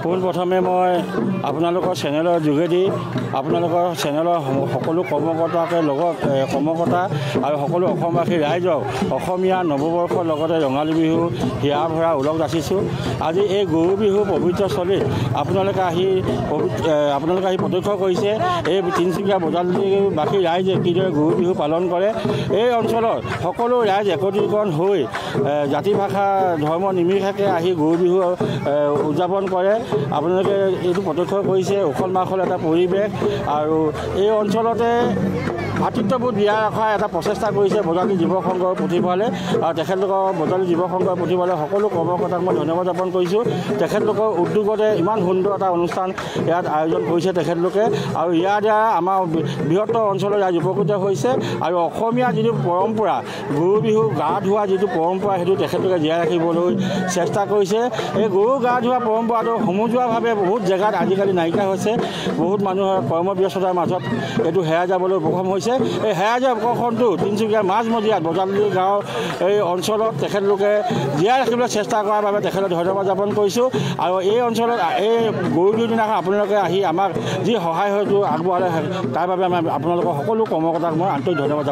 পোনপ্ৰথমে মই আপোনালোকৰ চেনেলৰ যোগেদি আপোনালোকৰ চেনেলৰ সকলো কৰ্মকৰ্তাকে লগত কৰ্মকৰ্তা আৰু সকলো অসমবাসী ৰাইজক অসমীয়া নৱবৰ্ষৰ লগতে ৰঙালী বিহু হিয়া ভৰা ওলগ যাচিছোঁ। আজি এই গৰু বিহু পবিত্ৰস্থলীত আপোনালোকে আহি প্ৰত্যক্ষ কৰিছে এই তিনিচুকীয়া বজাৰবাসী ৰাইজে কিদৰে গৰু বিহু পালন কৰে। এই অঞ্চলত সকলো ৰাইজ একত্ৰীকৰণ হৈ জাতি ভাষা ধৰ্ম নিমিষাকে আহি গৰু বিহু উদযাপন কৰে। আপোনালোকে এইটো প্ৰত্যক্ষ কৰিছে উখল মাখল এটা পৰিৱেশ আৰু এই অঞ্চলতে ভাতৃত্ববোধ বিয়া ৰখাৰ এটা প্ৰচেষ্টা কৰিছে বজালী যুৱ সংঘৰ পুথিভঁৰালে আৰু তেখেতলোকৰ বজালী যুৱ সংঘৰ পুথিভঁৰালে সকলো কৰ্মকৰ্তাক মই ধন্যবাদ জ্ঞাপন কৰিছোঁ। তেখেতলোকৰ উদ্যোগতে ইমান সুন্দৰ এটা অনুষ্ঠান ইয়াত আয়োজন কৰিছে তেখেতলোকে আৰু ইয়াৰ দ্বাৰা আমাৰ বৃহত্তৰ অঞ্চলৰ ৰাইজ উপকৃত হৈছে আৰু অসমীয়া যিটো পৰম্পৰা গৰু বিহু গা ধোৱা যিটো পৰম্পৰা সেইটো তেখেতলোকে জীয়াই ৰাখিবলৈ চেষ্টা কৰিছে। এই গৰু গা ধোৱা পৰম্পৰাটো সমজুৱাভাৱে বহুত জেগাত আজিকালি নাইকিয়া হৈছে। বহুত মানুহৰ কৰ্মব্যস্ততাৰ মাজত এইটো হেৰাই যাবলৈ উপক্ৰম হৈছে। এই হেৰাই যোৱা উপক্ৰমটো তিনিচুকীয়াৰ মাজমজিয়াত বজালী গাঁৱৰ এই অঞ্চলত তেখেতলোকে জীয়াই ৰাখিবলৈ চেষ্টা কৰাৰ বাবে তেখেতক ধন্যবাদ জ্ঞাপন কৰিছোঁ। আৰু এই অঞ্চলত এই গৰু বিহুৰ দিনাখন আপোনালোকে আহি আমাক যি সহায় হয়তো আগবঢ়ালে তাৰ বাবে আপোনালোকৰ সকলো কৰ্মকৰ্তাক মই আন্তৰিক ধন্যবাদ জ্ঞাপন